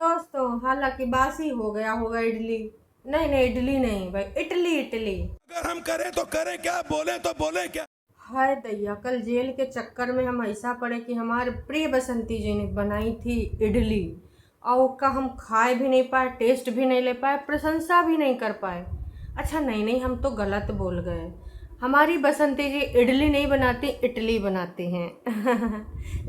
दोस्तों हालांकि बासी हो गया होगा इडली। नहीं नहीं, इडली नहीं भाई, इटली इटली। अगर हम करें तो करें क्या, बोले तो बोले क्या। हाय दैया, कल जेल के चक्कर में हम ऐसा पड़े कि हमारे प्रिय बसंती जी ने बनाई थी इडली, और उसका हम खाए भी नहीं पाए, टेस्ट भी नहीं ले पाए, प्रशंसा भी नहीं कर पाए। अच्छा नहीं नहीं, हम तो गलत बोल गए। हमारी बसंती जी इडली नहीं बनाती, इडली बनाती हैं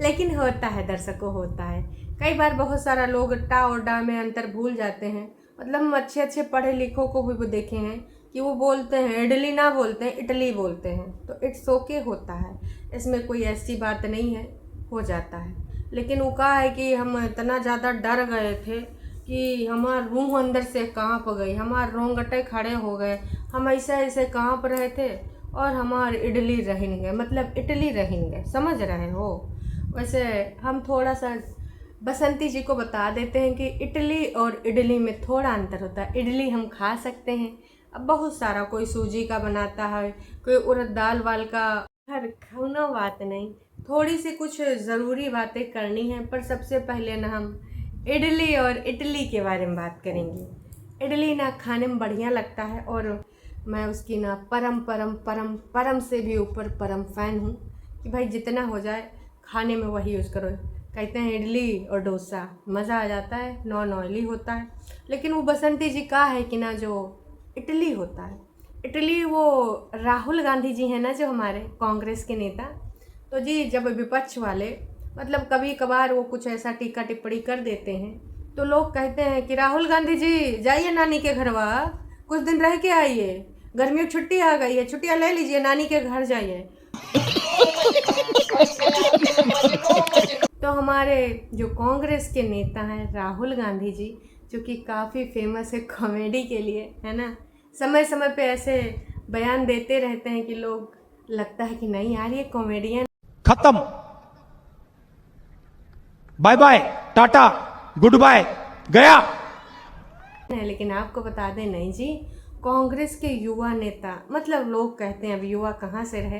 लेकिन होता है दर्शकों, होता है। कई बार बहुत सारा लोग टा और डा में अंतर भूल जाते हैं। मतलब हम अच्छे अच्छे पढ़े लिखों को भी वो देखे हैं कि वो बोलते हैं इडली ना बोलते हैं, इडली बोलते हैं। तो इट्स ओके, होता है, इसमें कोई ऐसी बात नहीं है, हो जाता है। लेकिन वो कहा है कि हम इतना ज़्यादा डर गए थे कि हमारा रूह अंदर से कांप गई, हमारे रोंगटे खड़े हो गए, हम ऐसे ऐसे कांप रहे थे और हमारे इडली रहिन गए, मतलब इडली रहिन गए, समझ रहे हो। वैसे हम थोड़ा सा बसंती जी को बता देते हैं कि इडली और इडली में थोड़ा अंतर होता है। इडली हम खा सकते हैं, अब बहुत सारा, कोई सूजी का बनाता है, कोई उड़द दाल वाल का। हर खाना बात नहीं, थोड़ी सी कुछ ज़रूरी बातें करनी है। पर सबसे पहले ना हम इडली और इडली के बारे में बात करेंगे। इडली ना खाने में बढ़िया लगता है, और मैं उसकी ना परम परम परम परम से भी ऊपर परम फ़ैन हूँ कि भाई जितना हो जाए खाने में वही यूज़ करो। कहते हैं इडली और डोसा मज़ा आ जाता है, नॉन ऑयली होता है। लेकिन वो बसंती जी का है कि ना जो इटली होता है, इटली वो राहुल गांधी जी हैं ना, जो हमारे कांग्रेस के नेता। तो जी जब विपक्ष वाले मतलब कभी कभार वो कुछ ऐसा टीका टिप्पणी कर देते हैं, तो लोग कहते हैं कि राहुल गांधी जी जाइए नानी के घरवा, कुछ दिन रह के आइए, गर्मियों की छुट्टी आ गई है, छुट्टियाँ ले लीजिए, नानी के घर जाइए। तो हमारे जो कांग्रेस के नेता हैं राहुल गांधी जी, जो कि काफ़ी फेमस है कॉमेडी के लिए, है ना, समय समय पे ऐसे बयान देते रहते हैं कि लोग लगता है कि नहीं यार ये कॉमेडियन खत्म, bye bye, tata, goodbye, गया। है। लेकिन आपको बता दें, नहीं जी, कांग्रेस के युवा नेता, मतलब लोग कहते हैं अब युवा कहाँ से रहे,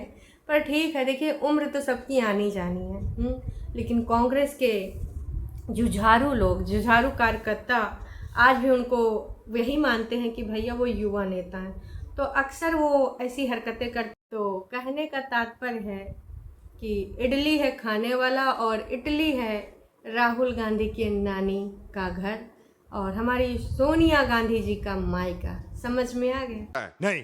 पर ठीक है, देखिए उम्र तो सबकी आनी जानी है। लेकिन कांग्रेस के जुझारू लोग, जुझारू कार्यकर्ता आज भी उनको वही मानते हैं कि भैया वो युवा नेता हैं। तो अक्सर वो ऐसी हरकतें करते। तो कहने का तात्पर्य है कि इडली है खाने वाला और इटली है राहुल गांधी के नानी का घर और हमारी सोनिया गांधी जी का मायका। समझ में आ गया? नहीं।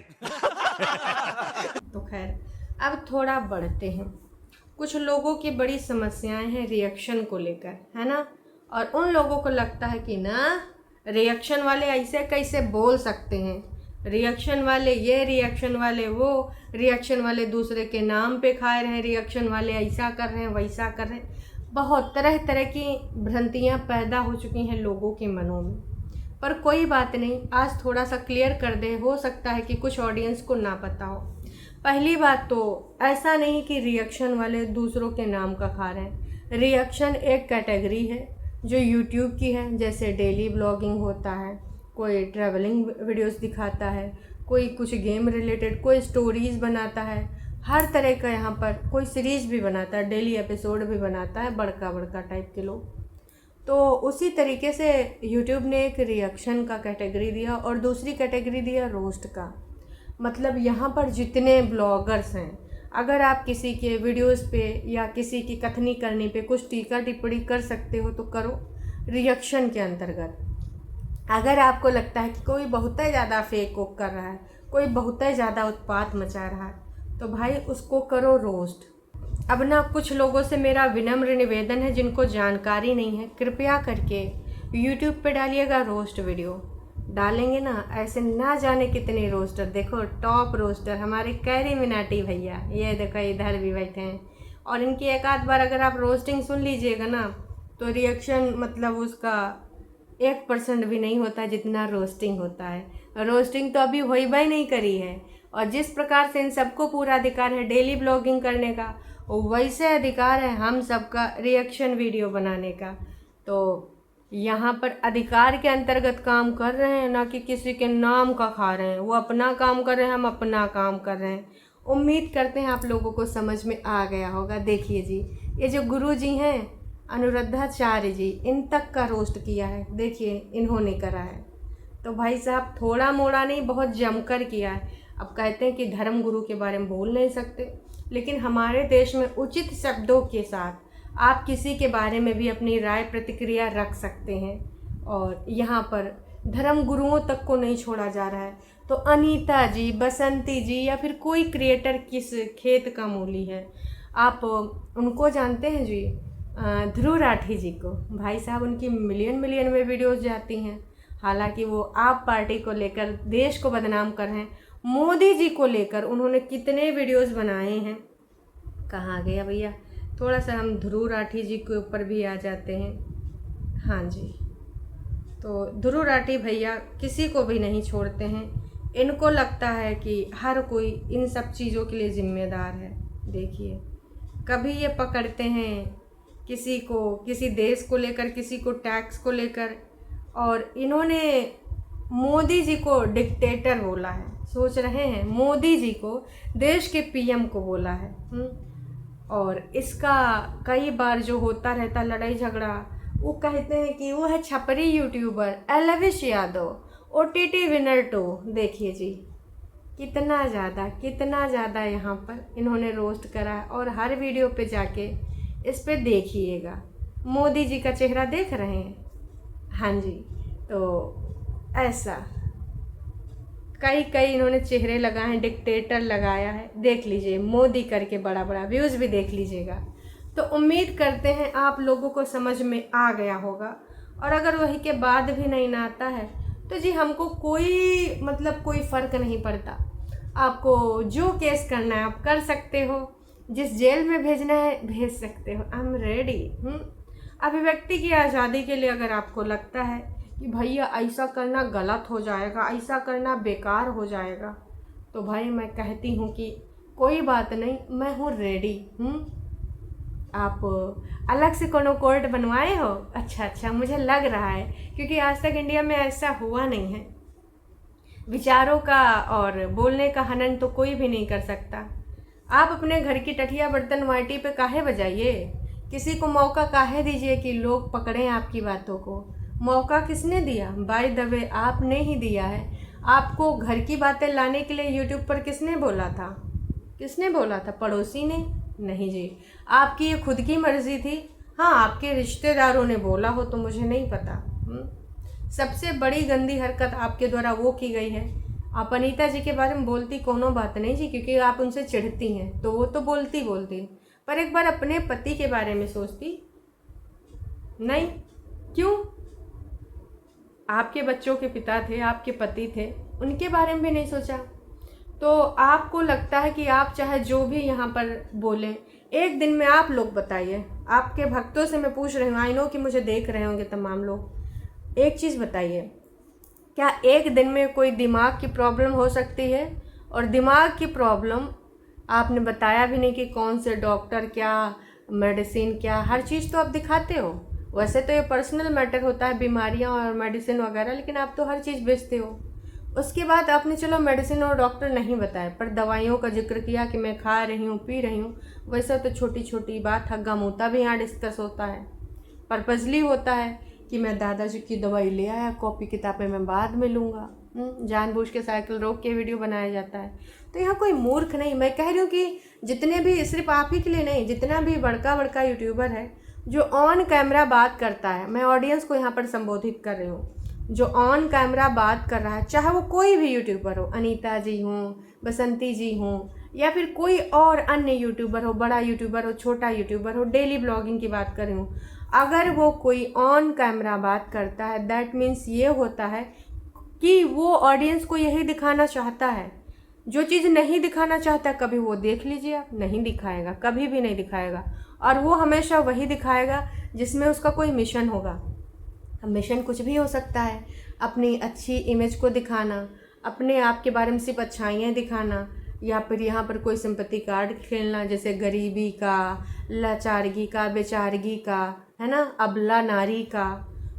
तो खैर अब थोड़ा बढ़ते हैं। कुछ लोगों की बड़ी समस्याएं हैं रिएक्शन को लेकर, है ना, और उन लोगों को लगता है कि ना रिएक्शन वाले ऐसे कैसे बोल सकते हैं, रिएक्शन वाले ये, रिएक्शन वाले वो, रिएक्शन वाले दूसरे के नाम पे खा रहे हैं, रिएक्शन वाले ऐसा कर रहे हैं, वैसा कर रहे हैं। बहुत तरह तरह की भ्रांतियाँ पैदा हो चुकी हैं लोगों के मनों में। पर कोई बात नहीं, आज थोड़ा सा क्लियर कर दे, हो सकता है कि कुछ ऑडियंस को ना पता हो। पहली बात तो ऐसा नहीं कि रिएक्शन वाले दूसरों के नाम का खा रहे हैं। रिएक्शन एक कैटेगरी है जो यूट्यूब की है, जैसे डेली ब्लॉगिंग होता है, कोई ट्रैवलिंग वीडियोस दिखाता है, कोई कुछ गेम रिलेटेड, कोई स्टोरीज़ बनाता है, हर तरह का। यहाँ पर कोई सीरीज़ भी बनाता है, डेली एपिसोड भी बनाता है, बड़का बड़का टाइप के लोग। तो उसी तरीके से यूट्यूब ने एक रिएक्शन का कैटेगरी दिया और दूसरी कैटेगरी दिया रोस्ट का। मतलब यहाँ पर जितने ब्लॉगर्स हैं, अगर आप किसी के वीडियोस पे या किसी की कथनी करने पे कुछ टीका टिप्पणी कर सकते हो तो करो रिएक्शन के अंतर्गत। अगर आपको लगता है कि कोई बहुत ही ज़्यादा फेक वोक कर रहा है, कोई बहुत ही ज़्यादा उत्पात मचा रहा है, तो भाई उसको करो रोस्ट। अब ना कुछ लोगों से मेरा विनम्र निवेदन है, जिनको जानकारी नहीं है, कृपया करके यूट्यूब पे डालिएगा रोस्ट वीडियो। डालेंगे ना, ऐसे ना जाने कितने रोस्टर, देखो टॉप रोस्टर हमारे कैरी मिनाटी भैया, ये देखो इधर भी बैठे हैं, और इनकी एक आध बार अगर आप रोस्टिंग सुन लीजिएगा ना, तो रिएक्शन मतलब उसका 1% भी नहीं होता जितना रोस्टिंग होता है। रोस्टिंग तो अभी होई ही नहीं करी है, और जिस प्रकार से इन सबको पूरा अधिकार है डेली ब्लॉगिंग करने का, वैसे अधिकार है हम सबका रिएक्शन वीडियो बनाने का। तो यहाँ पर अधिकार के अंतर्गत काम कर रहे हैं, ना कि किसी के नाम का खा रहे हैं। वो अपना काम कर रहे हैं, हम अपना काम कर रहे हैं। उम्मीद करते हैं आप लोगों को समझ में आ गया होगा। देखिए जी, ये जो गुरु जी हैं, अनुराधाचार्य जी, इन तक का रोस्ट किया है। देखिए इन्होंने करा है, तो भाई साहब थोड़ा मोड़ा नहीं, बहुत जमकर किया है। अब कहते हैं कि धर्म गुरु के बारे में बोल नहीं सकते, लेकिन हमारे देश में उचित शब्दों के साथ आप किसी के बारे में भी अपनी राय प्रतिक्रिया रख सकते हैं, और यहाँ पर धर्म गुरुओं तक को नहीं छोड़ा जा रहा है। तो अनीता जी, बसंती जी, या फिर कोई क्रिएटर किस खेत का मूली है, आप उनको जानते हैं जी? ध्रुव राठी जी को, भाई साहब उनकी मिलियन मिलियन में वीडियोस जाती हैं। हालांकि वो आप पार्टी को लेकर देश को बदनाम कर रहे हैं। मोदी जी को लेकर उन्होंने कितने वीडियोस बनाए हैं। कहाँ गया भैया? थोड़ा सा हम ध्रुव राठी जी के ऊपर भी आ जाते हैं। हाँ जी, तो ध्रुव राठी भैया किसी को भी नहीं छोड़ते हैं। इनको लगता है कि हर कोई इन सब चीज़ों के लिए ज़िम्मेदार है। देखिए, कभी ये पकड़ते हैं किसी को, किसी देश को लेकर, किसी को टैक्स को लेकर, और इन्होंने मोदी जी को डिक्टेटर बोला है। सोच रहे हैं, मोदी जी को, देश के पीएम को बोला है। और इसका कई बार जो होता रहता लड़ाई झगड़ा, वो कहते हैं कि वो है छपरी YouTuber Elvish Yadav, OTT winner 2। देखिए जी, कितना ज़्यादा यहाँ पर इन्होंने रोस्ट करा है। और हर वीडियो पे जाके इस पे देखिएगा, मोदी जी का चेहरा देख रहे हैं। हाँ जी, तो ऐसा कई इन्होंने चेहरे लगाए हैं, डिक्टेटर लगाया है। देख लीजिए, मोदी करके बड़ा व्यूज़ भी देख लीजिएगा। तो उम्मीद करते हैं आप लोगों को समझ में आ गया होगा। और अगर वही के बाद भी नहीं ना आता है तो जी हमको कोई फ़र्क नहीं पड़ता। आपको जो केस करना है आप कर सकते हो, जिस जेल में भेजना है भेज सकते हो। I am ready. अभिव्यक्ति की आज़ादी के लिए अगर आपको लगता है कि भैया ऐसा करना गलत हो जाएगा, ऐसा करना बेकार हो जाएगा, तो भाई मैं कहती हूँ कि कोई बात नहीं, मैं हूँ रेडी। आप अलग से कोनो कोर्ट बनवाए हो? अच्छा, मुझे लग रहा है, क्योंकि आज तक इंडिया में ऐसा हुआ नहीं है। विचारों का और बोलने का हनन तो कोई भी नहीं कर सकता। आप अपने घर की टठिया बर्तन माटी पे काहे बजाइए? किसी को मौका काहे दीजिए कि लोग पकड़ें आपकी बातों को? मौका किसने दिया? बाय द वे आपने ही दिया है। आपको घर की बातें लाने के लिए यूट्यूब पर किसने बोला था? पड़ोसी ने? नहीं जी, आपकी ये खुद की मर्जी थी। हाँ, आपके रिश्तेदारों ने बोला हो तो मुझे नहीं पता। सबसे बड़ी गंदी हरकत आपके द्वारा वो की गई है। आप अनीता जी के बारे में बोलती कोनो बात नहीं जी, क्योंकि आप उनसे चिढ़ती हैं, तो वो तो बोलती, पर एक बार अपने पति के बारे में सोचती नहीं? क्यों? आपके बच्चों के पिता थे, आपके पति थे, उनके बारे में भी नहीं सोचा। तो आपको लगता है कि आप चाहे जो भी यहाँ पर बोलें, एक दिन में आप लोग बताइए, आपके भक्तों से मैं पूछ रही हूँ, आई नो कि मुझे देख रहे होंगे तमाम लोग, एक चीज़ बताइए, क्या एक दिन में कोई दिमाग की प्रॉब्लम हो सकती है? और दिमाग की प्रॉब्लम आपने बताया भी नहीं कि कौन से डॉक्टर, क्या मेडिसिन, क्या, हर चीज़ तो आप दिखाते हो। वैसे तो ये पर्सनल मैटर होता है, बीमारियां और मेडिसिन वगैरह, लेकिन आप तो हर चीज़ बेचते हो। उसके बाद आपने चलो मेडिसिन और डॉक्टर नहीं बताए, पर दवाइयों का जिक्र किया कि मैं खा रही हूँ, पी रही हूँ। वैसे तो छोटी छोटी बात हग्गा मुद्दा भी यहाँ डिस्कस होता है, पर्पजली होता है कि मैं दादाजी की दवाई ले आया, कॉपी किताबें मैं बाद में लूँगा, जानबूझ के साइकिल रोक के वीडियो बनाया जाता है। तो यहाँ कोई मूर्ख नहीं, मैं कह रही हूँ कि जितने भी, सिर्फ आप ही के लिए नहीं, जितना भी बड़का यूट्यूबर है जो ऑन कैमरा बात करता है, मैं ऑडियंस को यहाँ पर संबोधित कर रही हूँ, जो ऑन कैमरा बात कर रहा है, चाहे वो कोई भी यूट्यूबर हो, अनीता जी हों, बसंती जी हों, या फिर कोई और अन्य यूट्यूबर हो, बड़ा यूट्यूबर हो, छोटा यूट्यूबर हो, डेली ब्लॉगिंग की बात कर रही हूँ, अगर वो कोई ऑन कैमरा बात करता है, दैट मीन्स ये होता है कि वो ऑडियंस को यही दिखाना चाहता है। जो चीज़ नहीं दिखाना चाहता, कभी वो देख लीजिए आप, नहीं दिखाएगा, कभी भी नहीं दिखाएगा। और वो हमेशा वही दिखाएगा जिसमें उसका कोई मिशन होगा। मिशन कुछ भी हो सकता है, अपनी अच्छी इमेज को दिखाना, अपने आप के बारे में सिर्फ अच्छाइयाँ दिखाना, या फिर यहाँ पर कोई सिंपैथी कार्ड खेलना, जैसे गरीबी का, लाचारगी का, बेचारगी का, है ना, अबला नारी का।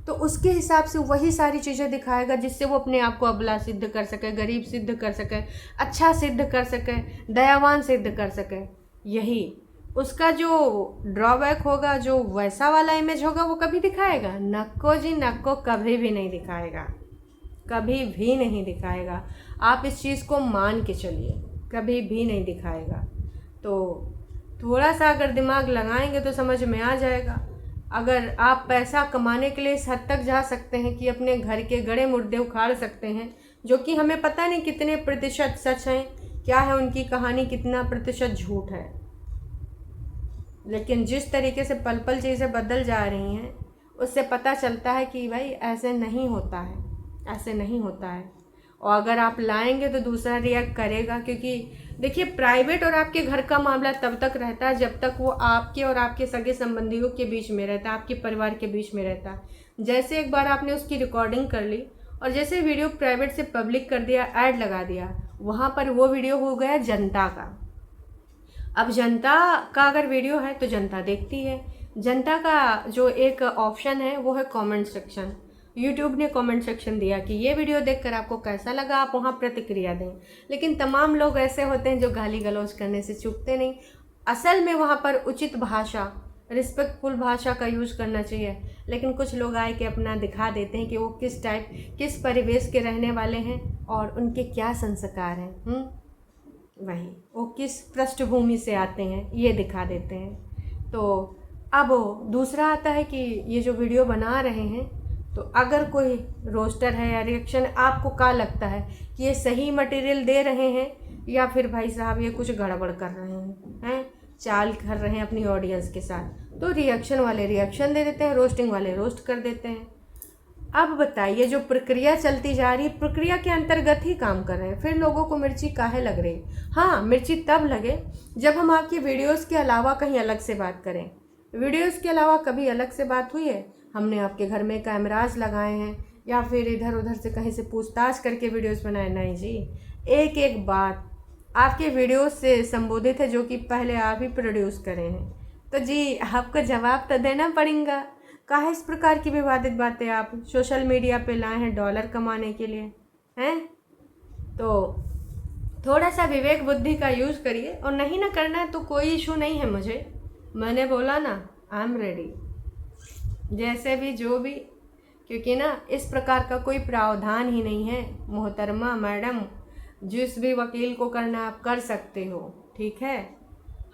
तो उसके हिसाब से वही सारी चीज़ें दिखाएगा जिससे वो अपने आप को अबला सिद्ध कर सके, गरीब सिद्ध कर सके, अच्छा सिद्ध कर सके, दयावान सिद्ध कर सके। यही उसका जो ड्रॉबैक होगा, जो वैसा वाला इमेज होगा, वो कभी दिखाएगा? नको जी नको, कभी भी नहीं दिखाएगा, कभी भी नहीं दिखाएगा। आप इस चीज़ को मान के चलिए, कभी भी नहीं दिखाएगा। तो थोड़ा सा अगर दिमाग लगाएंगे तो समझ में आ जाएगा। अगर आप पैसा कमाने के लिए इस हद तक जा सकते हैं कि अपने घर के गड़े मुर्दे उखाड़ सकते हैं, जो कि हमें पता नहीं कितने प्रतिशत सच हैं, क्या है उनकी कहानी, कितना प्रतिशत झूठ है, लेकिन जिस तरीके से पल पल चीज़ें बदल जा रही हैं, उससे पता चलता है कि भाई ऐसे नहीं होता है, ऐसे नहीं होता है। और अगर आप लाएंगे तो दूसरा रिएक्ट करेगा, क्योंकि देखिए प्राइवेट और आपके घर का मामला तब तक रहता है जब तक वो आपके और आपके सगे संबंधियों के बीच में रहता है, आपके परिवार के बीच में रहता है। जैसे एक बार आपने उसकी रिकॉर्डिंग कर ली और जैसे वीडियो प्राइवेट से पब्लिक कर दिया, ऐड लगा दिया, वहाँ पर वो वीडियो हो गया जनता का। अब जनता का अगर वीडियो है तो जनता देखती है। जनता का जो एक ऑप्शन है वो है कमेंट सेक्शन। यूट्यूब ने कमेंट सेक्शन दिया कि ये वीडियो देखकर आपको कैसा लगा, आप वहाँ प्रतिक्रिया दें। लेकिन तमाम लोग ऐसे होते हैं जो गाली गलौज करने से चूकते नहीं। असल में वहाँ पर उचित भाषा, रिस्पेक्टफुल भाषा का यूज़ करना चाहिए, लेकिन कुछ लोग आए के अपना दिखा देते हैं कि वो किस टाइप, किस परिवेश के रहने वाले हैं और उनके क्या संस्कार हैं। वही वो किस पृष्ठभूमि से आते हैं ये दिखा देते हैं। तो अब दूसरा आता है कि ये जो वीडियो बना रहे हैं, तो अगर कोई रोस्टर है या रिएक्शन, आपको क्या लगता है कि ये सही मटेरियल दे रहे हैं या फिर भाई साहब ये कुछ गड़बड़ कर रहे हैं, चाल कर रहे हैं अपनी ऑडियंस के साथ? तो रिएक्शन वाले रिएक्शन दे देते हैं, रोस्टिंग वाले रोस्ट कर देते हैं। अब बताइए, जो प्रक्रिया चलती जा रही है, प्रक्रिया के अंतर्गत ही काम कर रहे हैं, फिर लोगों को मिर्ची काहे लग रही? हाँ, मिर्ची तब लगे जब हम आपकी वीडियोस के अलावा कहीं अलग से बात करें। वीडियोस के अलावा कभी अलग से बात हुई है? हमने आपके घर में कैमराज लगाए हैं या फिर इधर उधर से कहीं से पूछताछ करके वीडियोस बनाए? नहीं जी, एक एक बात आपके वीडियोस से संबोधित है जो कि पहले आप ही प्रोड्यूस करें हैं। तो जी आपको जवाब तो देना पड़ेगा। काहे इस प्रकार की विवादित बातें आप सोशल मीडिया पे लाए हैं डॉलर कमाने के लिए, हैं? तो थोड़ा सा विवेक बुद्धि का यूज़ करिए, और नहीं ना करना है तो कोई इशू नहीं है मुझे। मैंने बोला ना, आई एम रेडी, जैसे भी जो भी, क्योंकि ना इस प्रकार का कोई प्रावधान ही नहीं है। मोहतरमा मैडम, जिस भी वकील को करना आप कर सकते हो, ठीक है?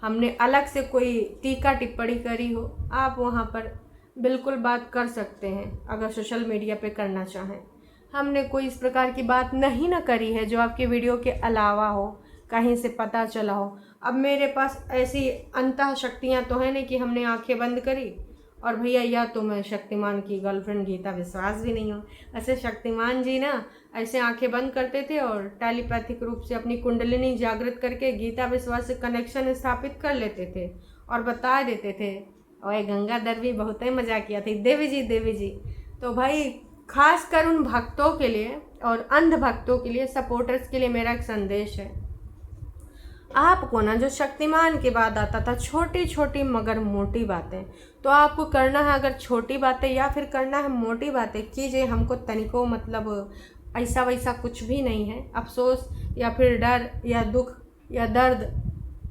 हमने अलग से कोई टीका टिप्पणी करी हो, आप वहाँ पर बिल्कुल बात कर सकते हैं अगर सोशल मीडिया पे करना चाहें। हमने कोई इस प्रकार की बात नहीं ना करी है जो आपके वीडियो के अलावा हो, कहीं से पता चला हो। अब मेरे पास ऐसी अंतः शक्तियाँ तो हैं नहीं कि हमने आंखें बंद करी और भैया या तो मैं शक्तिमान की गर्लफ्रेंड गीता विश्वास भी नहीं हूँ। ऐसे शक्तिमान जी ना ऐसे आंखें बंद करते थे और टेलीपैथिक रूप से अपनी कुंडलिनी जागृत करके गीता विश्वास से कनेक्शन स्थापित कर लेते थे और बता देते थे। और गंगाधर भी बहुत ही मजा किया थी, देवी जी। तो भाई खास कर उन भक्तों के लिए और अंध भक्तों के लिए, सपोर्टर्स के लिए मेरा एक संदेश है। आपको ना जो शक्तिमान के बाद आता था छोटी छोटी मगर मोटी बातें, तो आपको करना है अगर छोटी बातें या फिर करना है मोटी बातें, कीजिए। हमको तनिको मतलब ऐसा वैसा कुछ भी नहीं है, अफसोस या फिर डर या दुख या दर्द,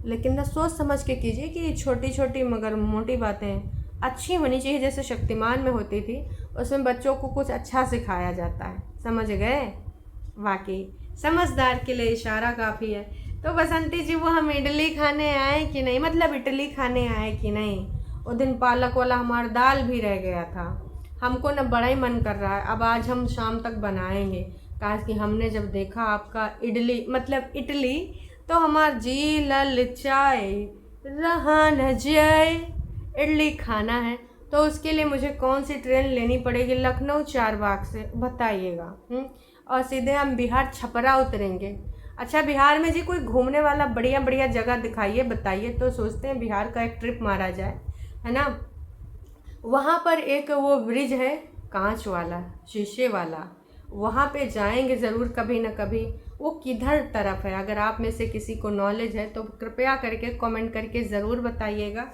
लेकिन ना सोच समझ के कीजिए कि छोटी छोटी मगर मोटी बातें अच्छी होनी चाहिए, जैसे शक्तिमान में होती थी। उसमें बच्चों को कुछ अच्छा सिखाया जाता है, समझ गए? वाकई समझदार के लिए इशारा काफ़ी है। तो बसंती जी, वो हम इडली खाने आए कि नहीं, मतलब इडली खाने आए कि नहीं? वो दिन पालक वाला हमारा दाल भी रह गया था, हमको ना बड़ा ही मन कर रहा है। अब आज हम शाम तक बनाएंगे, काश कि हमने जब देखा आपका इडली मतलब इडली, तो हमार जी ललचाए रहा न जाए, इडली खाना है। तो उसके लिए मुझे कौन सी ट्रेन लेनी पड़ेगी? लखनऊ चारबाग से, बताइएगा। और सीधे हम बिहार छपरा उतरेंगे। अच्छा, बिहार में जी कोई घूमने वाला बढ़िया बढ़िया जगह दिखाइए, बताइए, तो सोचते हैं बिहार का एक ट्रिप मारा जाए, है ना? वहाँ पर एक वो ब्रिज है कांच वाला, शीशे वाला, वहाँ पे जाएंगे ज़रूर कभी ना कभी। वो किधर तरफ है? अगर आप में से किसी को नॉलेज है तो कृपया करके कमेंट करके ज़रूर बताइएगा।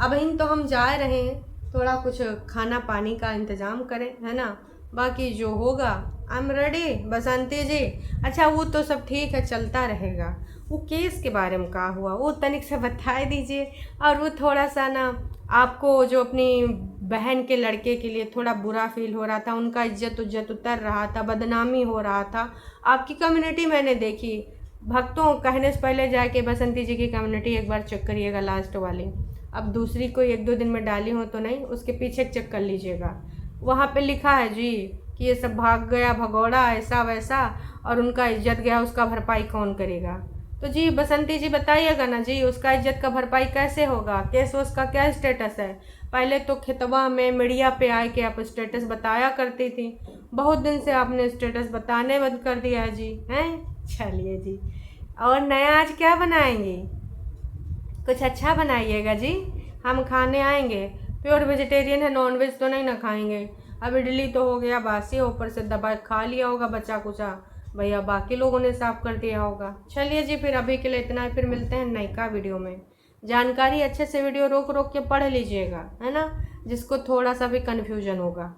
अब इन तो हम जा रहे हैं, थोड़ा कुछ खाना पानी का इंतज़ाम करें, है ना? बाकी जो होगा आई एम रेडी बसंती जी। अच्छा वो तो सब ठीक है, चलता रहेगा। वो केस के बारे में क्या हुआ वो तनिक से बता दीजिए। और वो थोड़ा सा ना आपको जो अपनी बहन के लड़के के लिए थोड़ा बुरा फील हो रहा था, उनका इज्जत उज्जत उतर रहा था, बदनामी हो रहा था। आपकी कम्युनिटी मैंने देखी, भक्तों कहने से पहले जाके बसंती जी की कम्युनिटी एक बार चेक करिएगा, लास्ट वाली। अब दूसरी कोई 1-2 दिन में डाली हो तो नहीं, उसके पीछे चेक कर लीजिएगा। वहाँ पे लिखा है जी कि ये सब भाग गया भगौड़ा ऐसा वैसा, और उनका इज्जत गया, उसका भरपाई कौन करेगा। तो जी बसंती जी बताइएगा ना जी, उसका इज्जत का भरपाई कैसे होगा, केस उसका क्या स्टेटस है। पहले तो खितबा में मीडिया पे आए के आप स्टेटस बताया करती थी, बहुत दिन से आपने स्टेटस बताने बंद कर दिया है जी, हैं। चलिए जी, और नया आज क्या बनाएंगी, कुछ अच्छा बनाइएगा जी, हम खाने आएंगे। प्योर वेजिटेरियन है, नॉन वेज तो नहीं ना खाएंगे। अब इडली तो हो गया बासी, ऊपर से दबा खा लिया होगा बचा कुचा, भैया बाकी लोगों ने साफ कर दिया होगा। चलिए जी फिर अभी के लिए इतना ही, फिर मिलते हैं नयका वीडियो में। जानकारी अच्छे से वीडियो रोक रोक के पढ़ लीजिएगा, है ना, जिसको थोड़ा सा भी कन्फ्यूजन होगा।